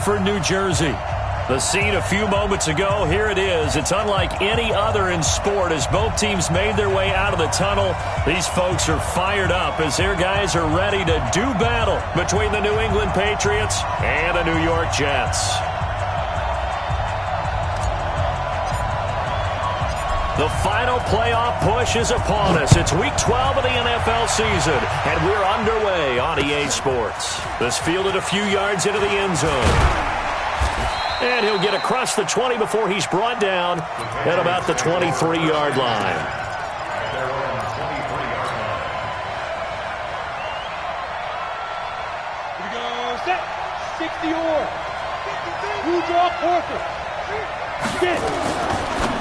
Bedford, New Jersey. The scene a few moments ago, here it is. It's unlike any other in sport as both teams made their way out of the tunnel. These folks are fired up as their guys are ready to do battle between the New England Patriots and the New York Jets. The final playoff push is upon us. It's Week 12 of the NFL season, and we're underway on EA Sports. This fielded a few yards into the end zone. And he'll get across the 20 before he's brought down at about the 23-yard line. Here we go. Set. 60 or. Who draw Porter?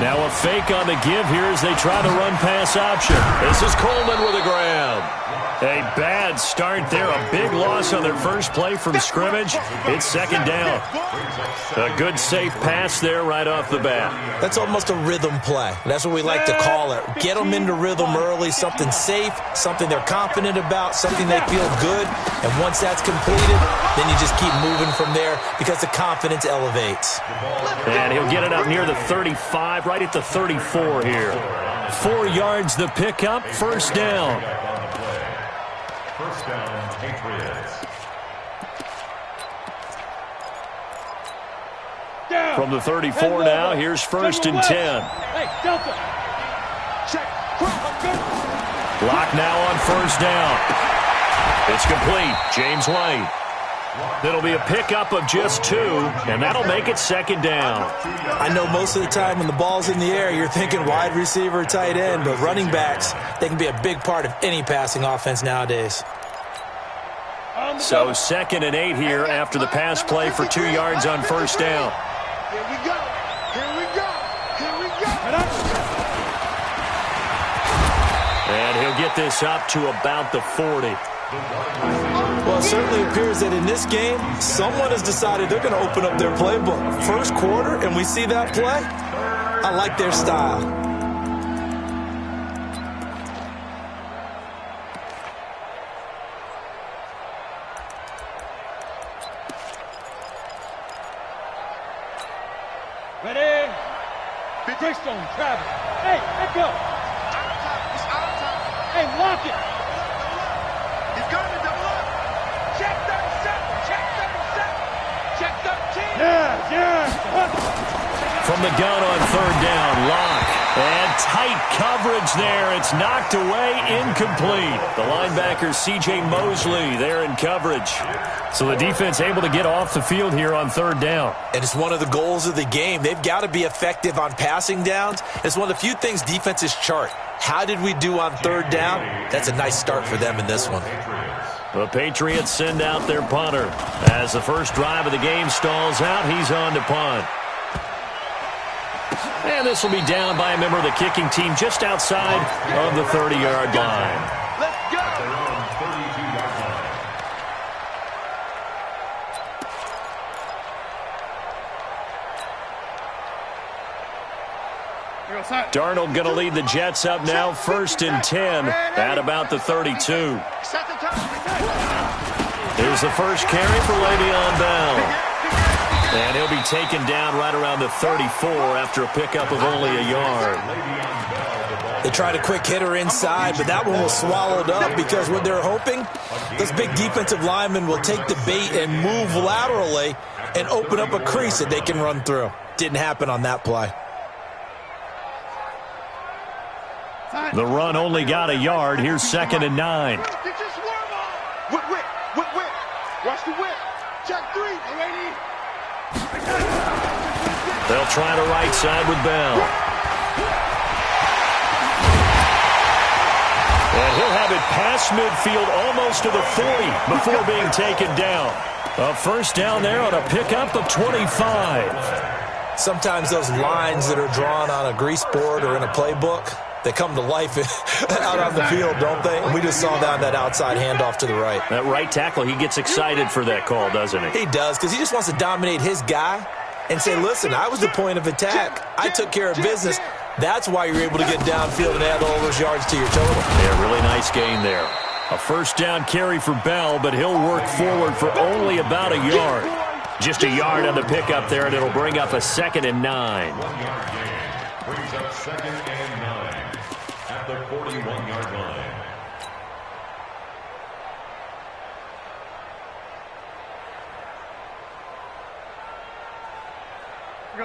Now a fake on the give here as they try the run-pass option. This is Coleman with a grab. A bad start there. A big loss on their first play from scrimmage. It's second down. A good, safe pass there right off the bat. That's almost a rhythm play. That's what we like to call it. Get them into rhythm early, something safe, something they're confident about, something they feel good. And once that's completed, then you just keep moving from there because the confidence elevates. And he'll get it up near the 35, right at the 34 here. 4 yards the pickup, first down. First down, Patriots. From the 34 now, here's first and 10. Hey, Delta. Check. Block now on first down. It's complete. James White. It'll be a pickup of just 2, and that'll make it second down. I know most of the time when the ball's in the air, you're thinking wide receiver, tight end, but running backs, they can be a big part of any passing offense nowadays. So second and 8 here after the pass play for 2 yards on first down. Here we go. Here we go. Here we go. And he'll get this up to about the 40. Well, it certainly appears that in this game, someone has decided they're going to open up their playbook. First quarter, and we see that play. I like their style. Ready? Big Greystone, Travis. Hey, let go. It's out of time. Hey, lock it. He's going to double up. Check 37. Check 37. Check 13. Yeah. From the gun on third down, Locke. And tight coverage there. It's knocked away, incomplete. The linebacker, C.J. Mosley, there in coverage. So the defense able to get off the field here on third down. And it's one of the goals of the game. They've got to be effective on passing downs. It's one of the few things defenses chart. How did we do on third down? That's a nice start for them in this one. The Patriots send out their punter. As the first drive of the game stalls out, he's on to punt. And this will be down by a member of the kicking team just outside of the 30-yard line. Let's go. Darnold going to lead the Jets up now, first and 10 at about the 32. Here's the first carry for Le'Veon Bell. And he'll be taken down right around the 34 after a pickup of only a yard. They tried a quick hitter inside, but that one was swallowed up because what they're hoping, those big defensive linemen will take the bait and move laterally and open up a crease that they can run through. Didn't happen on that play. The run only got a yard. Here's second and 9. Whip. Watch the whip. Check 3. Ready? They'll try the right side with Bell. And he'll have it past midfield almost to the 40 before being taken down. A first down there on a pickup of 25. Sometimes those lines that are drawn on a grease board or in a playbook, they come to life out on the field, don't they? And we just saw that outside handoff to the right. That right tackle, he gets excited for that call, doesn't he? He does, because he just wants to dominate his guy and say, listen, I was the point of attack. I took care of business. That's why you're able to get downfield and add all those yards to your total. Yeah, really nice gain there. A first down carry for Bell, but he'll work forward for only about a yard. Just a yard on the pickup there, and it'll bring up a 2nd and 9. 1 yard gain. Brings up 2nd and 9 at the 41-yard line.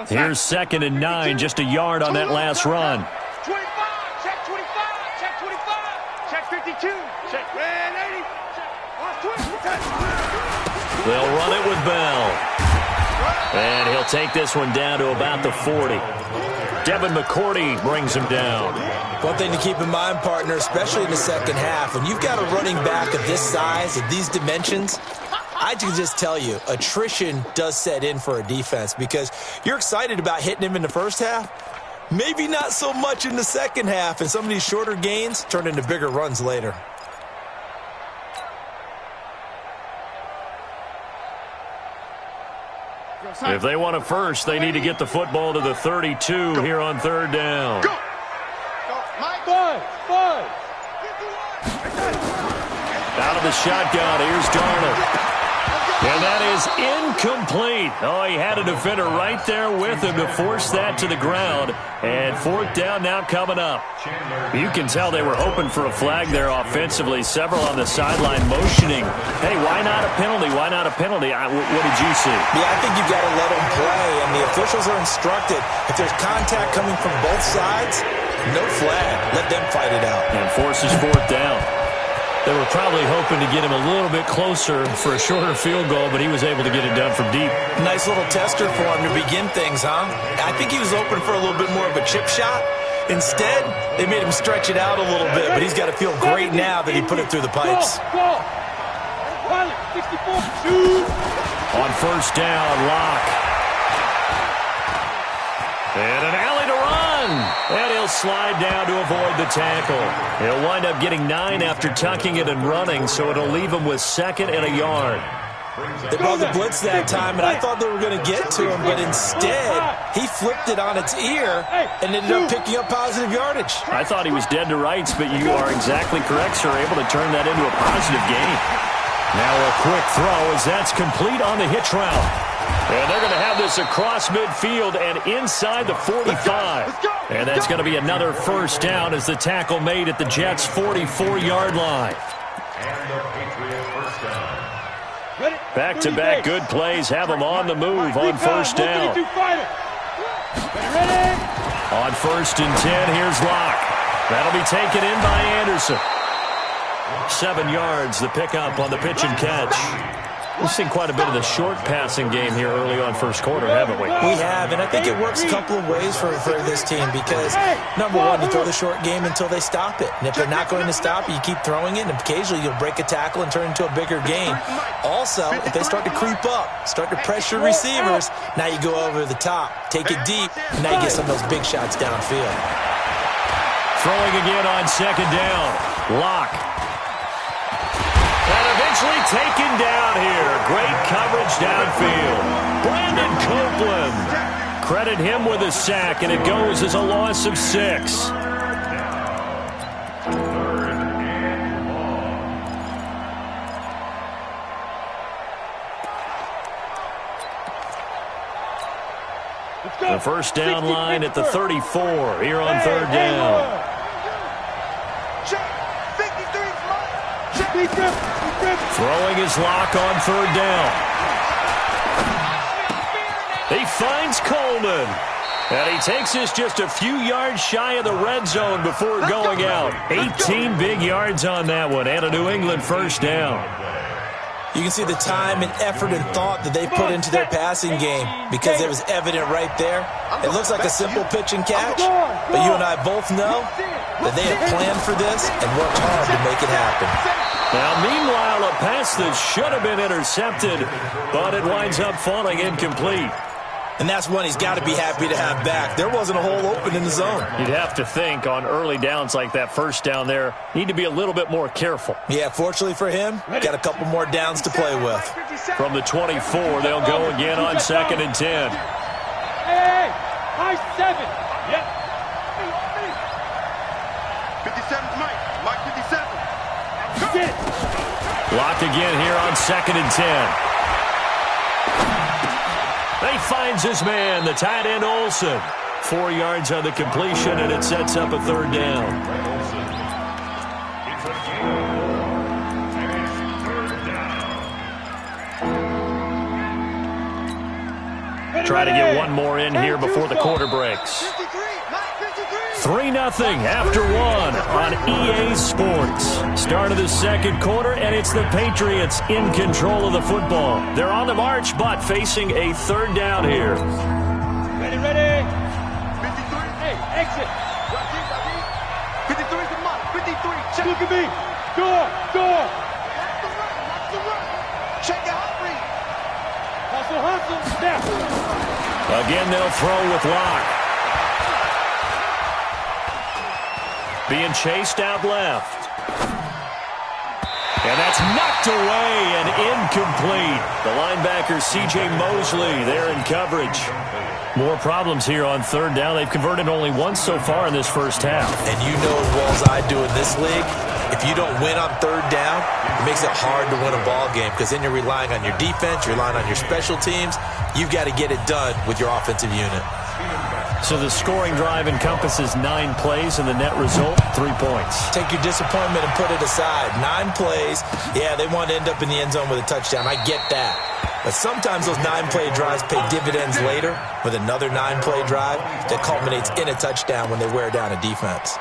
Here's 2nd and 9, just a yard on that last run. 25, check 25, check 25, check 52, check 80, check 20. They'll run it with Bell. And he'll take this one down to about the 40. Devin McCourty brings him down. One thing to keep in mind, partner, especially in the second half, when you've got a running back of this size, of these dimensions, I can just tell you, attrition does set in for a defense because you're excited about hitting him in the first half. Maybe not so much in the second half, and some of these shorter gains turn into bigger runs later. If they want a first, they need to get the football to the 32 here on 3rd down. Go. Five. Out of the shotgun, here's Darnold. And that is incomplete. Oh, he had a defender right there with him to force that to the ground. And 4th down now coming up. You can tell they were hoping for a flag there offensively. Several on the sideline motioning. Hey, why not a penalty? Why not a penalty? What did you see? Yeah, I think you've got to let them play, and the officials are instructed. If there's contact coming from both sides, no flag. Let them fight it out. And forces 4th down. They were probably hoping to get him a little bit closer for a shorter field goal, but he was able to get it done from deep. Nice little tester for him to begin things, huh? I think he was open for a little bit more of a chip shot. Instead, they made him stretch it out a little bit, but he's got to feel great now that he put it through the pipes. On 1st down, Locke. And an alley to run. And he'll slide down to avoid the tackle. He'll wind up getting 9 after tucking it and running, so it'll leave him with 2nd and a yard. They brought the blitz that time, and I thought they were going to get to him, but instead, he flipped it on its ear and ended up picking up positive yardage. I thought he was dead to rights, but you are exactly correct, sir. Able to turn that into a positive gain. Now a quick throw as that's complete on the hitch route. And they're going to have this across midfield and inside the 45. And that's going to be another 1st down as the tackle made at the Jets' 44-yard line. Back-to-back good plays have them on the move on 1st down. On 1st and 10, here's Locke. That'll be taken in by Anderson. 7 yards, the pickup on the pitch and catch. We've seen quite a bit of the short passing game here early on 1st quarter, haven't we? We have, and I think it works a couple of ways for this team because, number one, you throw the short game until they stop it. And if they're not going to stop it, you keep throwing it, and occasionally you'll break a tackle and turn it into a bigger game. Also, if they start to creep up, start to pressure receivers, now you go over the top, take it deep, and now you get some of those big shots downfield. Throwing again on 2nd down. Locke. And eventually taken down here. Great coverage downfield. Brandon Copeland. Credit him with a sack, and it goes as a loss of 6. The 1st down line at the 34 here on 3rd down. Throwing his Locke on 3rd down. He finds Coleman. And he takes us just a few yards shy of the red zone before going out. 18 big yards on that one, and a New England 1st down. You can see the time and effort and thought that they put into their passing game because it was evident right there. It looks like a simple pitch and catch, but you and I both know that they had planned for this and worked hard to make it happen. Now, meanwhile, a pass that should have been intercepted, but it winds up falling incomplete. And that's one he's got to be happy to have back. There wasn't a hole open in the zone. You'd have to think on early downs like that 1st down there, need to be a little bit more careful. Yeah, fortunately for him, got a couple more downs to play with. From the 24, they'll go again on 2nd and 10. Hey, high 7. Yep. 57's Mike. Mike 57. Locked again here on 2nd and 10. finds his man, the tight end Olsen. 4 yards on the completion, and it sets up a third down. Try to get one more in here before the quarter breaks. 3-0 after one on EA Sports. Start of the second quarter, and it's the Patriots in control of the football. They're on the march, but facing a third down here. Ready. 53. Hey, exit. 53 is the mark. 53. Check. Look at me. Door. Watch the run. Check out read. Hustle. Snap. Again, they'll throw with Locke. Being chased out left. And that's knocked away and incomplete. The linebacker, C.J. Mosley, there in coverage. More problems here on third down. They've converted only once so far in this first half. And you know as well as I do in this league, if you don't win on third down, it makes it hard to win a ball game because then you're relying on your defense, you're relying on your special teams. You've got to get it done with your offensive unit. So the scoring drive encompasses 9 plays, and the net result, 3 points. Take your disappointment and put it aside. 9 plays. Yeah, they want to end up in the end zone with a touchdown. I get that. But sometimes those 9-play drives pay dividends later with another 9-play drive that culminates in a touchdown when they wear down a defense.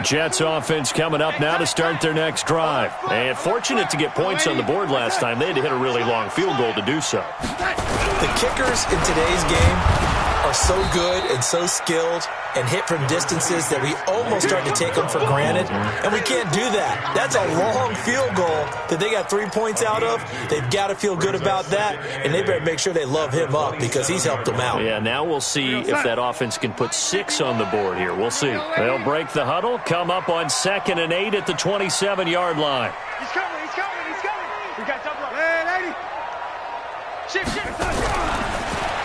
Jets offense coming up now to start their next drive. And fortunate to get points on the board last time. They had to hit a really long field goal to do so. The kickers in today's game are so good and so skilled and hit from distances that we almost start to take them for granted. And we can't do that. That's a long field goal that they got 3 points out of. They've got to feel good about that, and they better make sure they love him up because he's helped them out. Yeah, now we'll see if that offense can put 6 on the board here. We'll see. They'll break the huddle, come up on 2nd and 8 at the 27-yard line. He's coming. We got double up. Hey, lady. Shift.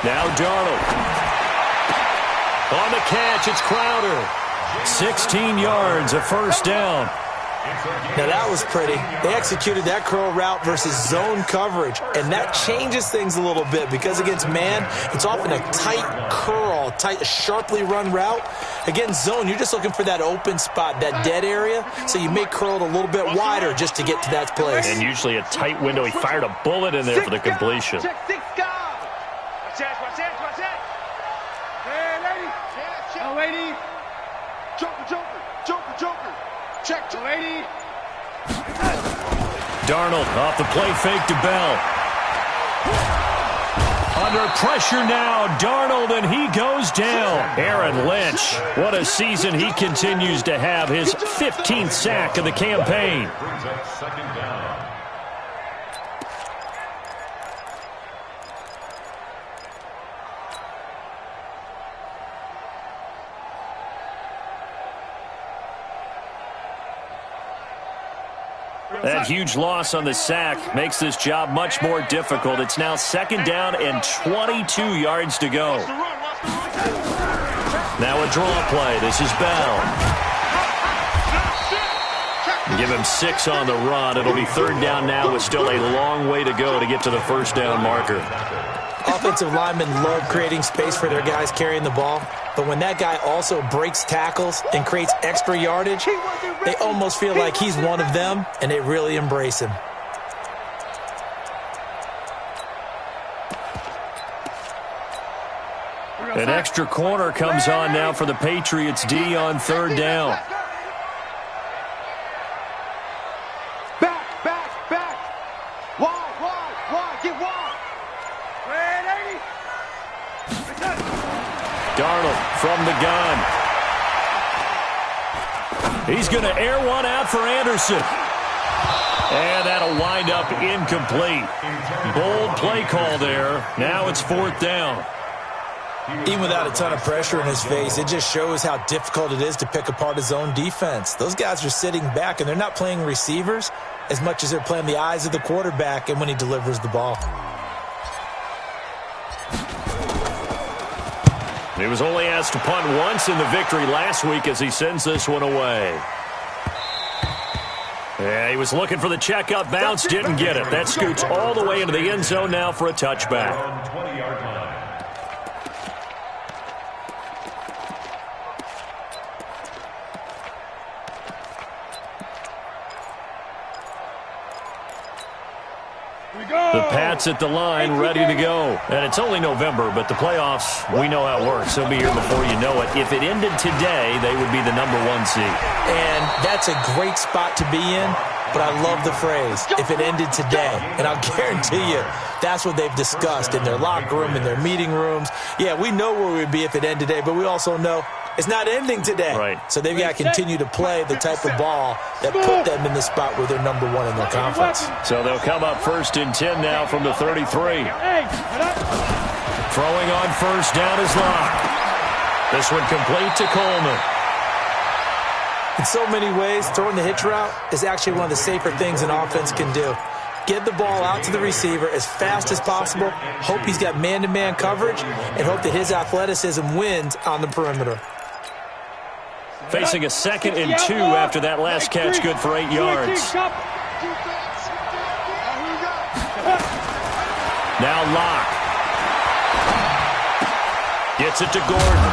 Now Darnold. On the catch, it's Crowder. 16 yards, a first down. Now that was pretty. They executed that curl route versus zone coverage, and that changes things a little bit because against man, it's often a tight curl, sharply run route. Against zone, you're just looking for that open spot, that dead area, so you may curl it a little bit wider just to get to that place. And usually a tight window. He fired a bullet in there for the completion. Check 6 guard. Watch that. Hey, lady. Now, lady. Joker. Check. Lady. Darnold off the play fake to Bell. Under pressure now, Darnold, and he goes down. Aaron Lynch, what a season he continues to have. His 15th sack of the campaign. Brings up 2nd down. That huge loss on the sack makes this job much more difficult. It's now 2nd down and 22 yards to go. Now a draw play. This is Bell. Give him 6 on the run. It'll be 3rd down now with still a long way to go to get to the first down marker. Offensive linemen love creating space for their guys carrying the ball, but when that guy also breaks tackles and creates extra yardage, they almost feel like he's one of them, and they really embrace him. An extra corner comes on now for the Patriots D on 3rd down. Back. Wide. Get wide. Ready. Darnold from the gun. He's going to air one out for Anderson. And that'll wind up incomplete. Bold play call there. Now it's 4th down. Even without a ton of pressure in his face, it just shows how difficult it is to pick apart his own defense. Those guys are sitting back, and they're not playing receivers as much as they're playing the eyes of the quarterback and when he delivers the ball. He was only asked to punt once in the victory last week as he sends this one away. Yeah, he was looking for the checkup bounce, didn't get it. That scoots all the way into the end zone now for a touchback. 20-yard line. The Pats at the line, ready to go. And it's only November, but the playoffs, we know how it works. They'll be here before you know it. If it ended today, they would be the #1 seed. And that's a great spot to be in, but I love the phrase, if it ended today. And I'll guarantee you, that's what they've discussed in their locker room, in their meeting rooms. Yeah, we know where we'd be if it ended today, but we also know it's not ending today. Right. So they've got to continue to play the type of ball that put them in the spot where they're #1 in their conference. So they'll come up 1st and 10 now from the 33. Throwing on first down is Locke. This one complete to Coleman. In so many ways, throwing the hitch route is actually one of the safer things an offense can do. Get the ball out to the receiver as fast as possible, hope he's got man-to-man coverage, and hope that his athleticism wins on the perimeter. Facing a 2nd and 2 after that last catch, good for 8 yards. Now Locke. Gets it to Gordon.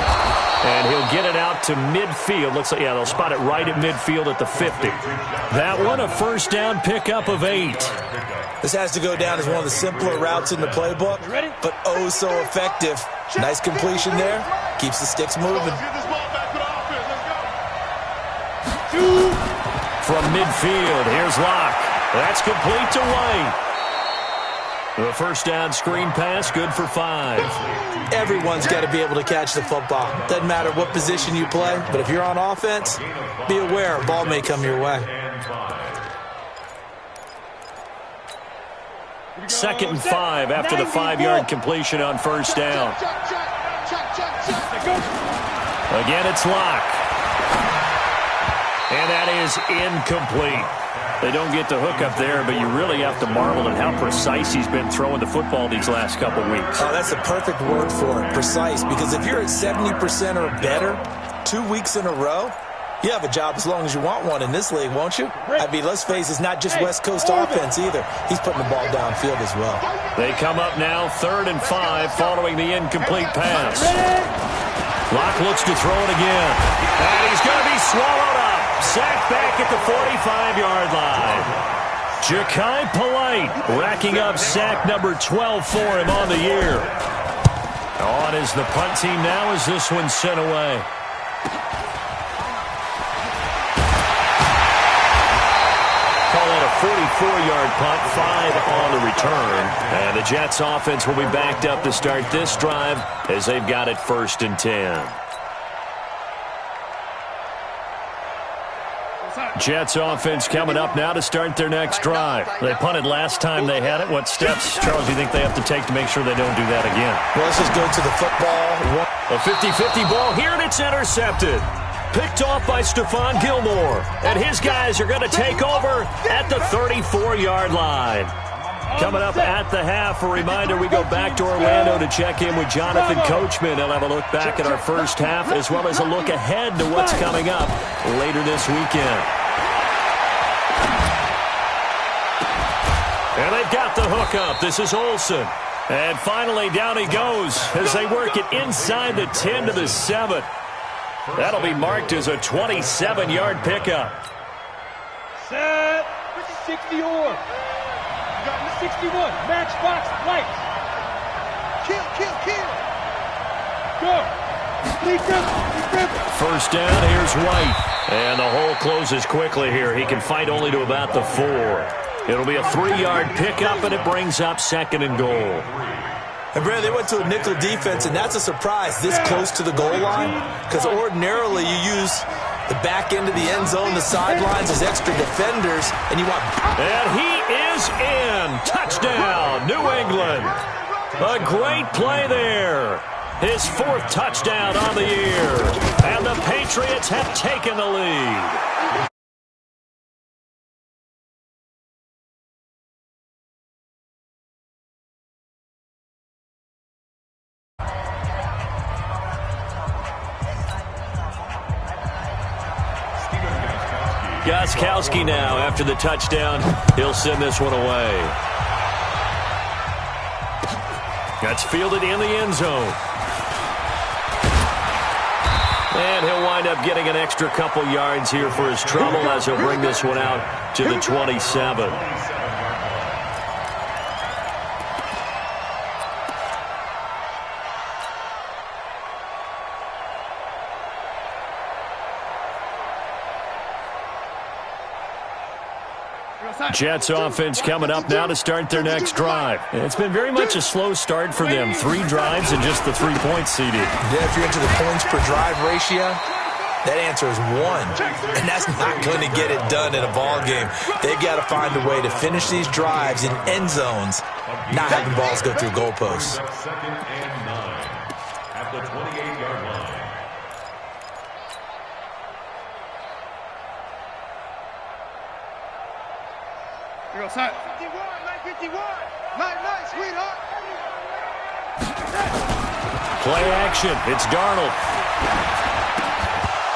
And he'll get it out to midfield. Looks like, yeah, they'll spot it right at midfield at the 50. That one, a first down pickup of 8. This has to go down as one of the simpler routes in the playbook, but oh so effective. Nice completion there. Keeps the sticks moving. From midfield, here's Locke. That's complete to White. The first down screen pass, good for 5. Everyone's got to be able to catch the football. Doesn't matter what position you play, but if you're on offense, be aware a ball may come your way. 2nd and 5 after the 5-yard completion on first down. Again, it's Locke. And that is incomplete. They don't get the hook up there, but you really have to marvel at how precise he's been throwing the football these last couple weeks. Oh, that's a perfect word for it, precise, because if you're at 70% or better 2 weeks in a row, you have a job as long as you want one in this league, won't you? I mean, let's face it, it's not just West Coast offense either. He's putting the ball downfield as well. They come up now 3rd and 5 following the incomplete pass. Locke looks to throw it again. And he's going to be swallowed up. Sacked back at the 45-yard line. Ja'Kai Polite racking up sack number 12 for him on the year. On is the punt team now as this one's sent away. Call it a 44-yard punt, 5 on the return. And the Jets offense will be backed up to start this drive as they've got it 1st and 10. Jets offense coming up now to start their next drive. They punted last time they had it. What steps, Charles, do you think they have to take to make sure they don't do that again? Well, let's just go to the football. A 50-50 ball here, and it's intercepted. Picked off by Stephon Gilmore. And his guys are going to take over at the 34-yard line. Coming up at the half, a reminder, we go back to Orlando to check in with Jonathan Coachman. He'll have a look back at our first half as well as a look ahead to what's coming up later this weekend. And they've got the hook up. This is Olsen. And finally, down he goes as they work it inside the 10 to the 7. That'll be marked as a 27-yard pickup. Set. 60-or. 61. Matchbox lights. Kill. Go. First down, here's White. And the hole closes quickly here. He can fight only to about the 4. It'll be a 3-yard pickup, and it brings up 2nd and goal. And, Brad, they went to a nickel defense, and that's a surprise this close to the goal line, because ordinarily you use the back end of the end zone, the sidelines as extra defenders, and you want... And he is in. Touchdown, New England. A great play there. His 4th touchdown on the year. And the Patriots have taken the lead. Gostkowski now, after the touchdown, he'll send this one away. That's fielded in the end zone. And he'll wind up getting an extra couple yards here for his trouble as he'll bring this one out to the 27. Jets offense coming up now to start their next drive. It's been very much a slow start for them. 3 drives and just the 3 points seeded. Yeah, if you're into the points per drive ratio, that answer is 1. And that's not going to get it done in a ball game. They've got to find a way to finish these drives in end zones, not having balls go through goalposts. Second and 9 at the 28-yard line. Here we go, set. 51, 951. Nice, sweetheart. Play action. It's Darnold.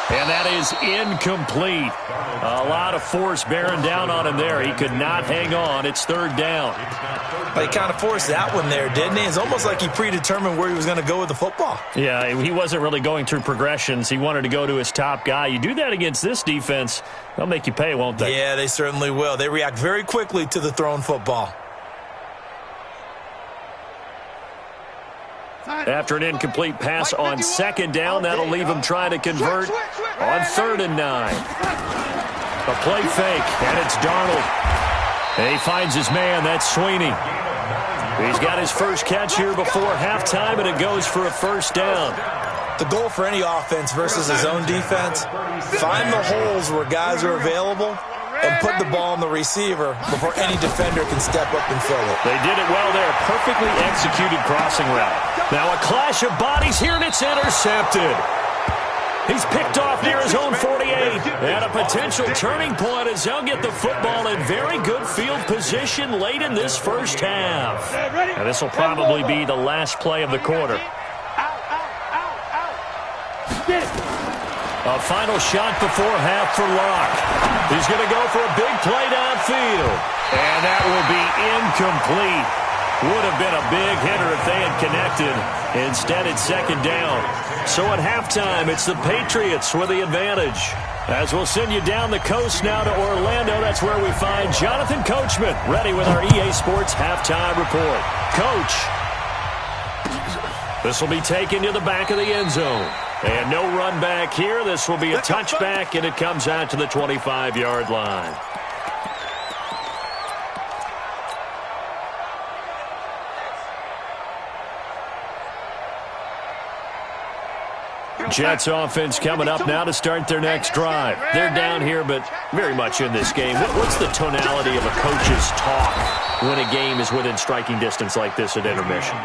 And that is incomplete. A lot of force bearing down on him there. He could not hang on. It's 3rd down. But he kind of forced that one there, didn't he? It's almost like he predetermined where he was going to go with the football. Yeah, he wasn't really going through progressions. He wanted to go to his top guy. You do that against this defense, they'll make you pay, won't they? Yeah, they certainly will. They react very quickly to the thrown football. After an incomplete pass on 2nd down, that'll leave him trying to convert on 3rd and 9. A play fake, and it's Darnold. And he finds his man. That's Sweeney. He's got his first catch here before halftime, and it goes for a 1st down. The goal for any offense versus his own defense, find the holes where guys are available and put the ball on the receiver before any defender can step up and fill it. They did it well there. Perfectly executed crossing route. Now a clash of bodies here, and it's intercepted. He's picked off near his own 48. And a potential turning point as he'll get the football in very good field position late in this first half. Now this will probably be the last play of the quarter. A final shot before half for Locke. He's going to go for a big play downfield. And that will be incomplete. Would have been a big hitter if they had connected. Instead, it's 2nd down. So at halftime, it's the Patriots with the advantage. As we'll send you down the coast now to Orlando, that's where we find Jonathan Coachman, ready with our EA Sports halftime report. Coach, this will be taken to the back of the end zone. And no run back here. This will be a touchback, and it comes out to the 25-yard line. Jets offense coming up now to start their next drive. They're down here, but very much in this game. What's the tonality of a coach's talk when a game is within striking distance like this at intermission?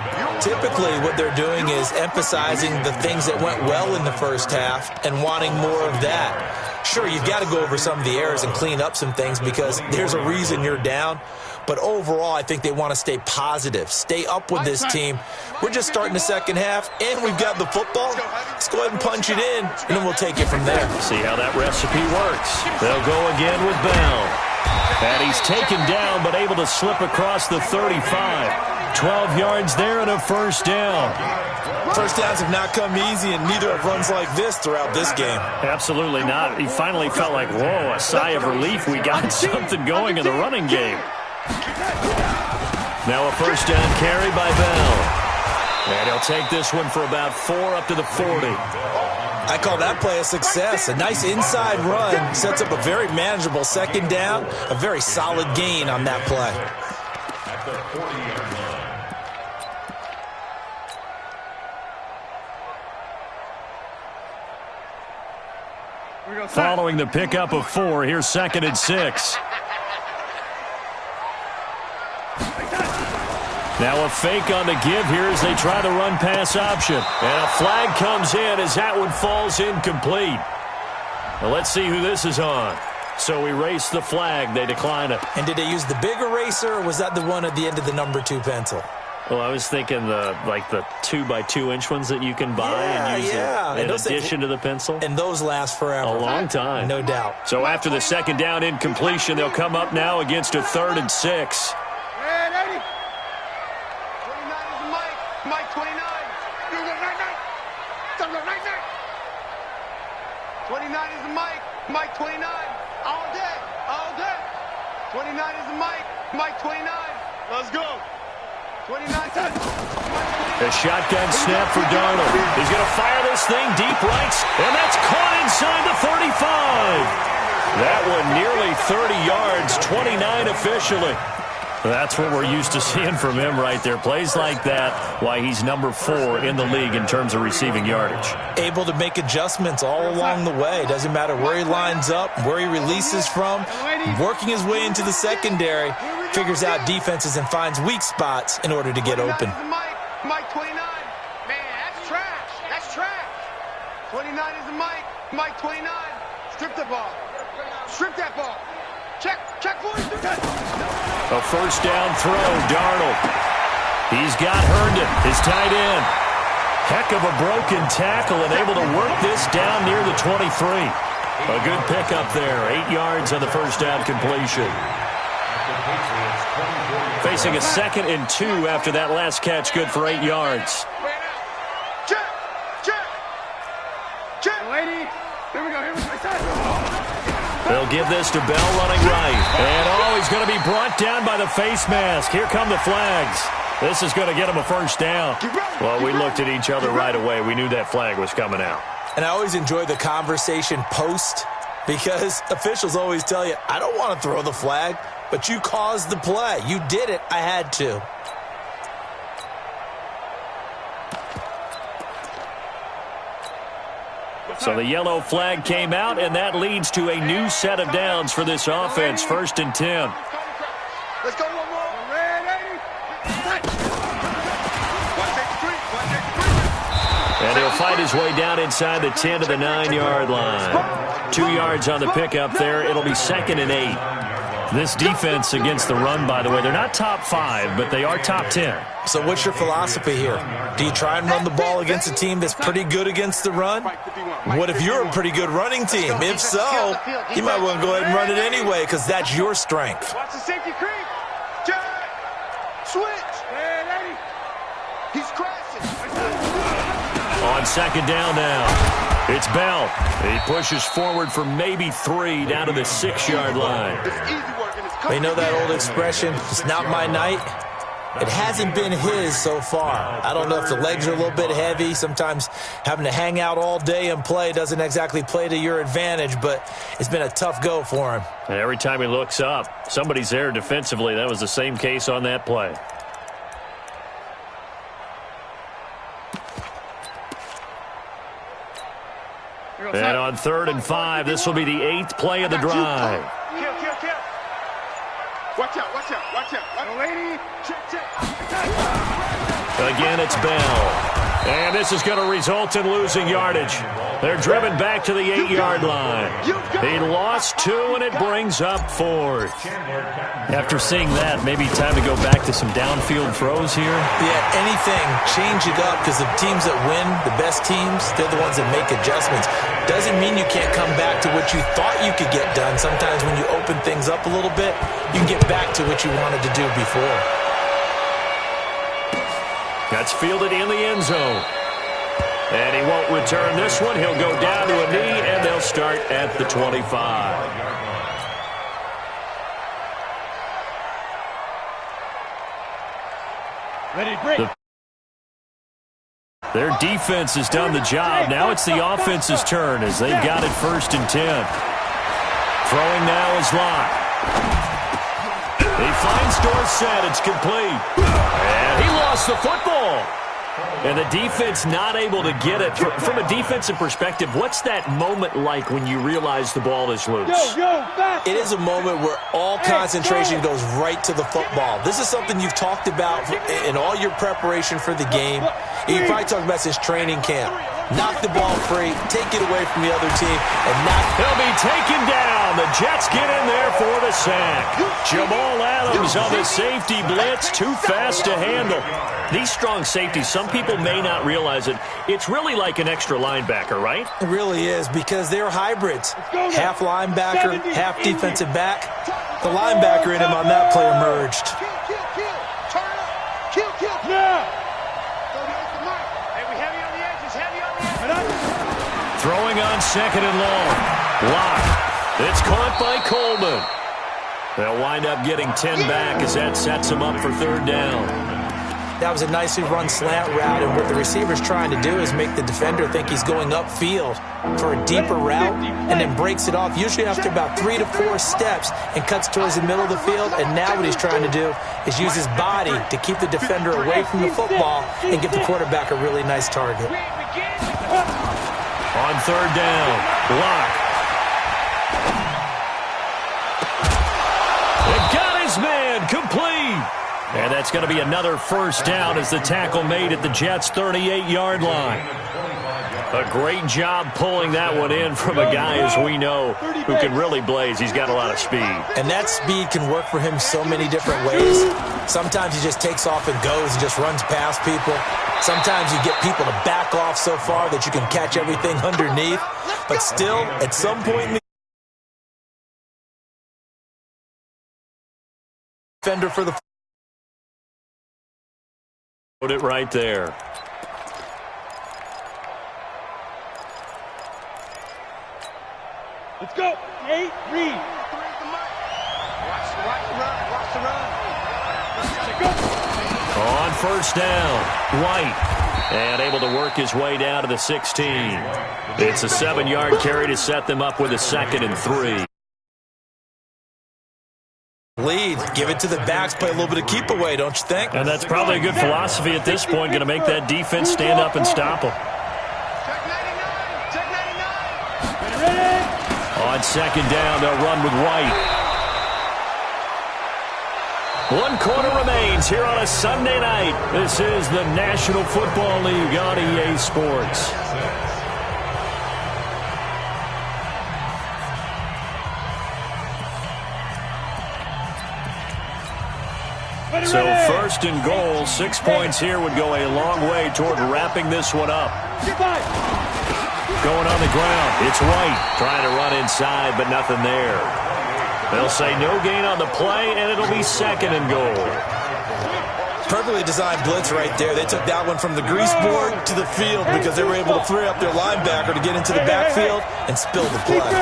Typically, what they're doing is emphasizing the things that went well in the first half and wanting more of that. Sure, you've got to go over some of the errors and clean up some things because there's a reason you're down. But overall, I think they want to stay positive, stay up with this team. We're just starting the second half, and we've got the football. Let's go ahead and punch it in, and then we'll take it from there. See how that recipe works. They'll go again with Bell. And he's taken down, but able to slip across the 35. 12 yards there and a 1st down. First downs have not come easy, and neither have runs like this throughout this game. Absolutely not. He finally felt like, whoa, a sigh of relief. We got something going in the running game. Now a 1st down carry by Bell. And he'll take this one for about 4 up to the 40. I call that play a success. A nice inside run sets up a very manageable 2nd down. A very solid gain on that play. At the 40-yard line. Following the pickup of 4, here's 2nd and 6. Now a fake on the give here as they try the run-pass option. And a flag comes in as that one falls incomplete. Now let's see who this is on. So erase the flag. They decline it. And did they use the big eraser, or was that the one at the end of the number 2 pencil? Well, I was thinking the 2x2-inch ones that you can buy and use in addition to the pencil. And those last forever. A long time. No doubt. So after the second down incompletion, they'll come up now against a 3rd and 6. And 80. 29 is the Mike. Mike 29. Do the night. 29 is the Mike. Mike 29. All day. All day. 29 is the Mike. Mike 29. Let's go. 29 touch. A shotgun snap for Darnold. He's going to fire this thing deep right, and that's caught inside the 35. That one nearly 30 yards, 29 officially. That's what we're used to seeing from him right there. Plays like that, why he's number 4 in the league in terms of receiving yardage. Able to make adjustments all along the way. Doesn't matter where he lines up, where he releases from, working his way into the secondary, figures out defenses and finds weak spots in order to get open. Mike 29. Man, that's trash. That's trash. 29 is the Mike. Mike 29. Strip the ball. Strip that ball. Check for it. A first down throw, Darnold. He's got Herndon, his tight end. Heck of a broken tackle and able to work this down near the 23. A good pickup there, 8 yards on the first down completion. Facing a 2nd and 2 after that last catch, good for 8 yards. Check. Lady. Here we go. They'll give this to Bell running right. And, he's going to be brought down by the face mask. Here come the flags. This is going to get him a first down. Well, we looked at each other right away. We knew that flag was coming out. And I always enjoy the conversation post because officials always tell you, I don't want to throw the flag, but you caused the play. You did it. I had to. So the yellow flag came out, and that leads to a new set of downs for this offense. 1st and 10. Let's go one more. And he'll fight his way down inside the 10 to the 9-yard line. 2 yards on the pickup there. It'll be 2nd and 8. This defense against the run, by the way, they're not top 5, but they are top 10. So what's your philosophy here? Do you try and run the ball against a team that's pretty good against the run? What if you're a pretty good running team? If so, you might want to go ahead and run it anyway because that's your strength. Watch the safety creep. Check. Switch. He's crashing. On 2nd down now. It's Bell. He pushes forward for maybe 3 down to the 6-yard line. You know that old expression, it's not my night? It hasn't been his so far. I don't know if the legs are a little bit heavy. Sometimes having to hang out all day and play doesn't exactly play to your advantage, but it's been a tough go for him. And every time he looks up, somebody's there defensively. That was the same case on that play. And on 3rd and 5, this will be the 8th play of the drive. Kill. Watch out. Lady. Check. Again, it's Bell. And this is going to result in losing yardage. They're driven back to the 8-yard line. He lost 2, and it brings up 4th. After seeing that, maybe time to go back to some downfield throws here. Yeah, anything. Change it up because the teams that win, the best teams, they're the ones that make adjustments. Doesn't mean you can't come back to what you thought you could get done. Sometimes when you open things up a little bit, you can get back to what you wanted to do before. That's fielded in the end zone. And he won't return this one. He'll go down to a knee, and they'll start at the 25. Ready, break. Their defense has done the job. Now it's the offense's turn as they've got it 1st and 10. Throwing now is Locke. He finds Dorsett. It's complete. And he lost the football. And the defense not able to get it. From a defensive perspective, what's that moment like when you realize the ball is loose? It is a moment where all concentration goes right to the football. This is something you've talked about in all your preparation for the game. You probably talked about since training camp. knock the ball free, take it away from the other team, and knock. He'll be taken down. The Jets get in there for the sack. Jamal Adams on the safety blitz, too fast to handle. These strong safeties, some people may not realize it. It's really like an extra linebacker, right? It really is, because they're hybrids. Half linebacker, half defensive back. The linebacker in him on that play emerged. Throwing on second and long. Lock. It's caught by Coleman. They'll wind up getting 10 back as that sets them up for third down. That was a nicely run slant route, and what the receiver's trying to do is make the defender think he's going upfield for a deeper route, and then breaks it off, usually after about 3 to 4 steps, and cuts towards the middle of the field. And now what he's trying to do is use his body to keep the defender away from the football and give the quarterback a really nice target. On third down, Lock. It got his man, complete. And that's going to be another first down as the tackle made at the Jets' 38-yard line. A great job pulling that one in from a guy, as we know, who can really blaze. He's got a lot of speed. And that speed can work for him so many different ways. Sometimes he just takes off and goes and just runs past people. Sometimes you get people to back off so far that you can catch everything underneath. But still, at some point in the defender for the... Put it right there. Let's go. 8, read. Watch the run. Watch the run. On first down, White. And able to work his way down to the 16. It's a 7-yard carry to set them up with a 2nd and 3. Lead. Give it to the backs. Play a little bit of keep away, don't you think? And that's probably a good philosophy at this point. Going to make that defense stand up and stop them. Check 99. Ready? On second down, they'll run with White. 1 quarter remains here on a Sunday night. This is the National Football League on EA Sports. So first and goal, 6 points here would go a long way toward wrapping this one up. Going on the ground, it's White trying to run inside, but nothing there. They'll say no gain on the play, and it'll be 2nd and goal. Perfectly designed blitz right there. They took that one from the grease board to the field because they were able to free up their linebacker to get into the backfield and spill the play.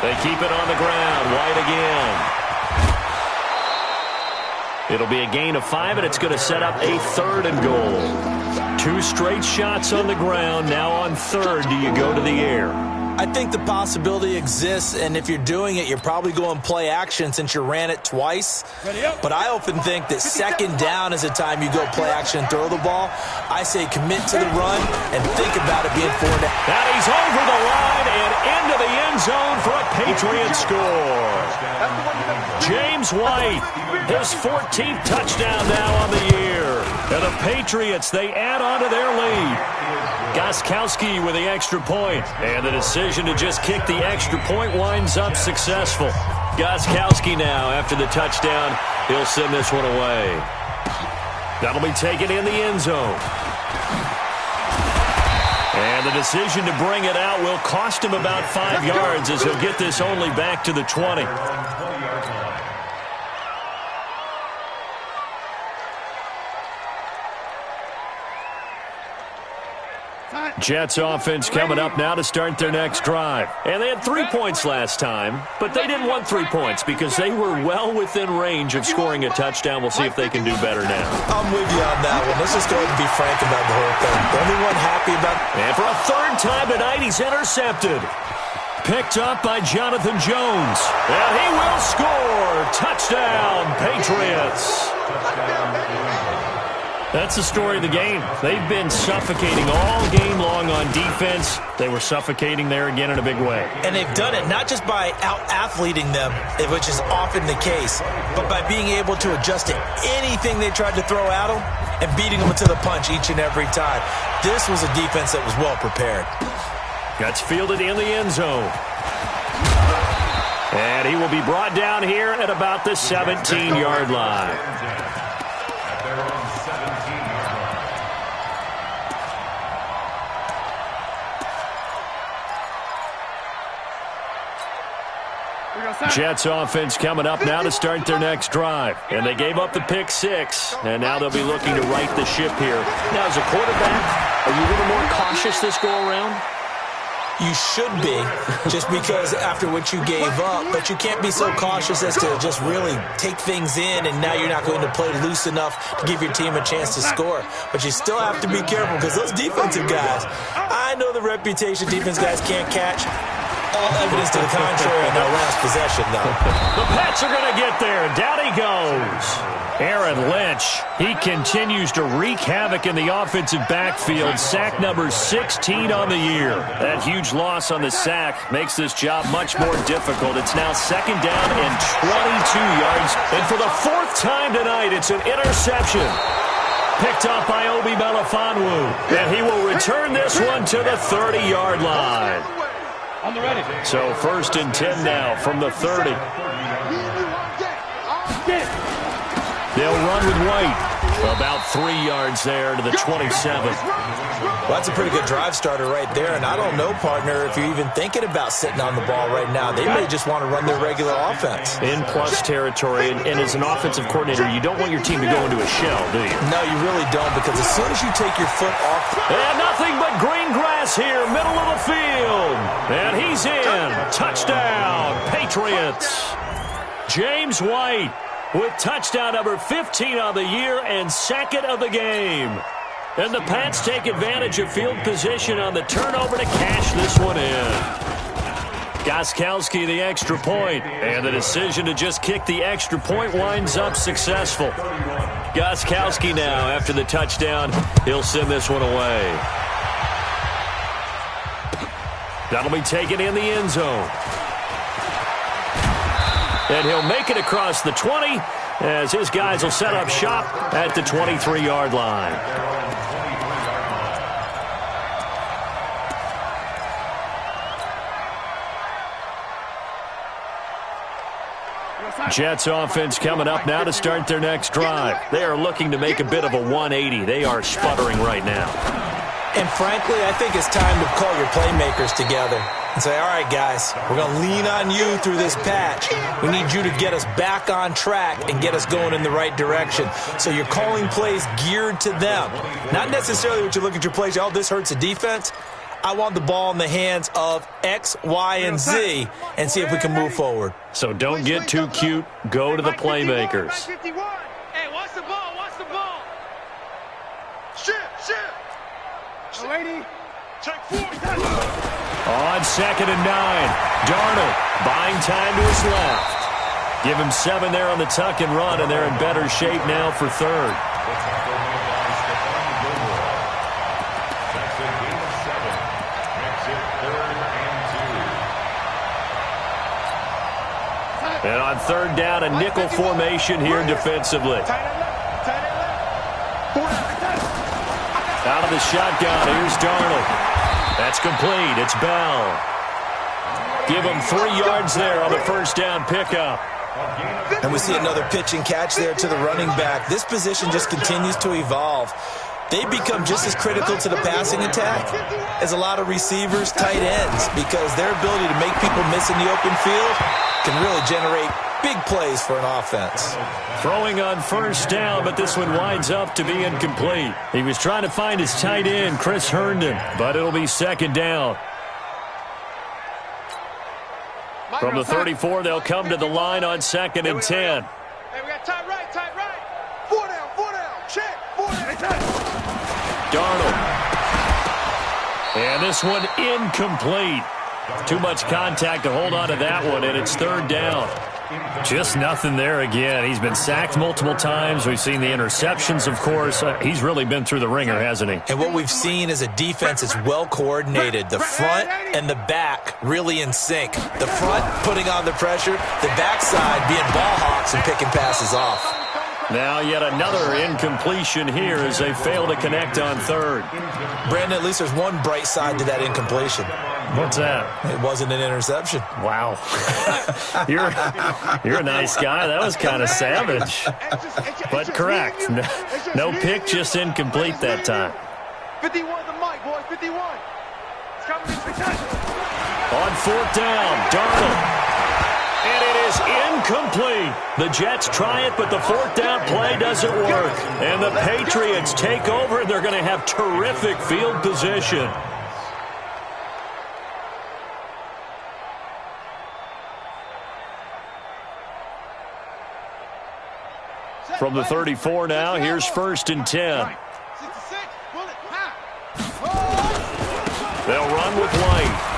They keep it on the ground. White again. It'll be a gain of 5, and it's going to set up a 3rd and goal. 2 straight shots on the ground. Now on 3rd, do you go to the air? I think the possibility exists, and if you're doing it, you're probably going play action since you ran it twice. But I often think that 2nd down is the time you go play action and throw the ball. I say commit to the run and think about it being 4 down. Now he's over the line and into the end zone for a Patriot score. James White, his 14th touchdown now on the year. And the Patriots, they add on to their lead. Gostkowski with the extra point, and the decision to just kick the extra point winds up successful. Gostkowski now, after the touchdown, he'll send this one away. That'll be taken in the end zone. And the decision to bring it out will cost him about 5 yards as he'll get this only back to the 20. Jets offense coming up now to start their next drive. And they had 3 points last time, but they didn't want 3 points because they were well within range of scoring a touchdown. We'll see if they can do better now. I'm with you on that one. Let's just go ahead and be frank about the whole thing. The only one happy about... And for a 3rd time tonight, he's intercepted. Picked up by Jonathan Jones. And he will score. Touchdown, Patriots. That's the story of the game. They've been suffocating all game long on defense. They were suffocating there again in a big way. And they've done it not just by out-athleting them, which is often the case, but by being able to adjust to anything they tried to throw at them and beating them to the punch each and every time. This was a defense that was well prepared. Gets fielded in the end zone. And he will be brought down here at about the 17-yard line. Jets offense coming up now to start their next drive. And they gave up the pick six, and now they'll be looking to right the ship here. Now, as a quarterback, are you a little more cautious this go-around? You should be, just because after what you gave up, but you can't be so cautious as to just really take things in, and now you're not going to play loose enough to give your team a chance to score. But you still have to be careful because those defensive guys, I know the reputation defense guys can't catch. All evidence to the contrary in their last possession, though. The Pats are going to get there. Down he goes. Aaron Lynch, he continues to wreak havoc in the offensive backfield. Sack number 16 on the year. That huge loss on the sack makes this job much more difficult. It's now second down and 22 yards. And for the fourth time tonight, it's an interception. Picked up by Obi Melifonwu. And he will return this one to the 30-yard line. On the ready. So first and 10 now from the 30. They'll run with White. About 3 yards there to the 27. Well, that's a pretty good drive starter right there. And I don't know, partner, if you're even thinking about sitting on the ball right now. They may just want to run their regular offense. In plus territory. And as an offensive coordinator, you don't want your team to go into a shell, do you? No, you really don't, because as soon as you take your foot off. And nothing but green grass here, middle of the field. And he's in. Touchdown, Patriots. James White with touchdown number 15 on the year and second of the game. And the Pats take advantage of field position on the turnover to cash this one in. Gostkowski the extra point, and the decision to just kick the extra point winds up successful. Gostkowski now, after the touchdown, he'll send this one away. That'll be taken in the end zone. And he'll make it across the 20 as his guys will set up shop at the 23-yard line. Jets offense coming up now to start their next drive. They are looking to make a bit of a 180. They are sputtering right now. And frankly, I think it's time to call your playmakers together and say, all right, guys, we're going to lean on you through this patch. We need you to get us back on track and get us going in the right direction. So you're calling plays geared to them. Not necessarily what you look at your plays, oh, this hurts the defense. I want the ball in the hands of X, Y, and Z and see if we can move forward. So don't get too cute. Go to the playmakers. Hey, watch the ball, watch the ball. Shift. Lady, check 4. On second and 9, Darnold buying time to his left. Give him 7 there on the tuck and run, and they're in better shape now for third. And on third down, a nickel formation here defensively. Out of the shotgun, here's Darnold. That's complete. It's Bell. Give him 3 yards there on the first down pickup. And we see another pitch and catch there to the running back. This position just continues to evolve. They become just as critical to the passing attack as a lot of receivers, tight ends, because their ability to make people miss in the open field can really generate big plays for an offense. Throwing on first down, but this one winds up to be incomplete. He was trying to find his tight end, Chris Herndon, but it'll be second down. From the 34, they'll come to the line on second and 10. Hey, we got tight right. 4 down, check, 4 down. Darnold. And this one incomplete. Too much contact to hold on to that one, and it's third down. Just nothing there again. He's been sacked multiple times. We've seen the interceptions, of course. He's really been through the ringer, hasn't he? And what we've seen is a defense that's well coordinated. The front and the back really in sync. The front putting on the pressure, the backside being ball hawks and picking passes off. Now yet another incompletion here as they fail to connect on third. Brandon, at least there's one bright side to that incompletion. What's that? It wasn't an interception. Wow. You're a nice guy. That was kind of savage. But correct. No pick, just incomplete that time. 51 the mic, boy, 51. It's coming to On fourth down, Darnold. And it is incomplete. The Jets try it, but the fourth down play doesn't work. And the Patriots take over. They're going to have terrific field position. From the 34 now, here's 1st and 10. They'll run with White.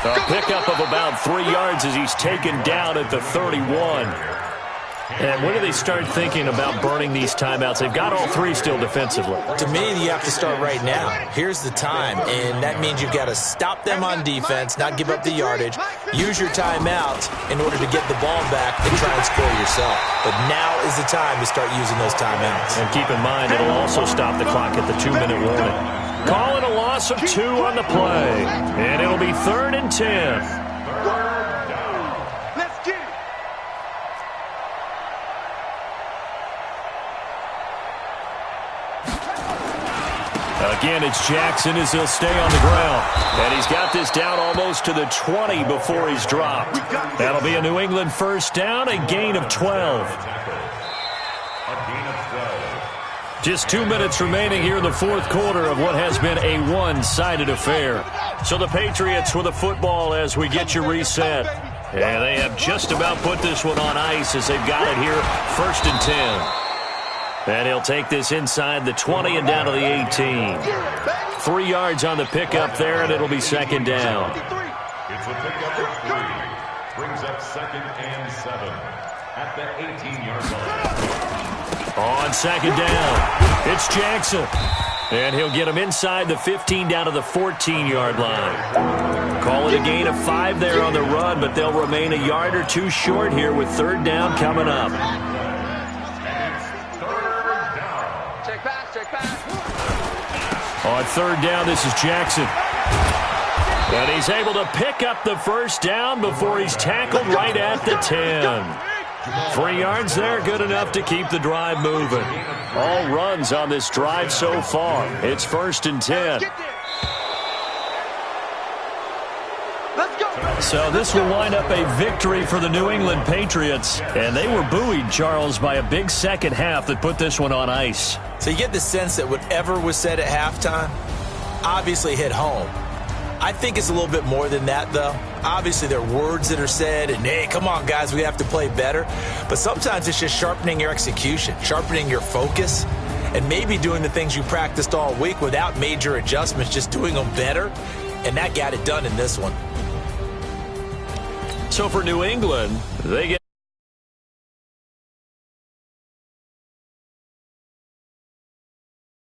A pickup of about 3 yards as he's taken down at the 31. And when do they start thinking about burning these timeouts? They've got all 3 still defensively. To me, you have to start right now. Here's the time, and that means you've got to stop them on defense, not give up the yardage, use your timeouts in order to get the ball back and try and score yourself. But now is the time to start using those timeouts. And keep in mind, it'll also stop the clock at the 2-minute warning. Calling a loss of 2 on the play. And it'll be 3rd and 10. Let's get it. Again, it's Jackson as he'll stay on the ground. And he's got this down almost to the 20 before he's dropped. That'll be a New England first down, a gain of 12. Just 2 minutes remaining here in the fourth quarter of what has been a one-sided affair. So the Patriots with the football as we get you reset. And they have just about put this one on ice as they've got it here, 1st and 10. And he'll take this inside the 20 and down to the 18. 3 yards on the pickup there, and it'll be 2nd down. It's a pickup of 3. Brings up 2nd and 7 at the 18-yard line. On 2nd down, it's Jackson. And he'll get him inside the 15 down to the 14-yard line. Call it a gain of 5 there on the run, but they'll remain a yard or 2 short here with 3rd down coming up. Check pass. On 3rd down, this is Jackson. And he's able to pick up the first down before he's tackled right at the 10. 3 yards there, good enough to keep the drive moving. All runs on this drive so far. It's 1st and 10. So this will wind up a victory for the New England Patriots. And they were buoyed, Charles, by a big second half that put this one on ice. So you get the sense that whatever was said at halftime obviously hit home. I think it's a little bit more than that, though. Obviously, there are words that are said, and, hey, come on, guys, we have to play better. But sometimes it's just sharpening your execution, sharpening your focus, and maybe doing the things you practiced all week without major adjustments, just doing them better. And that got it done in this one. So for New England, they get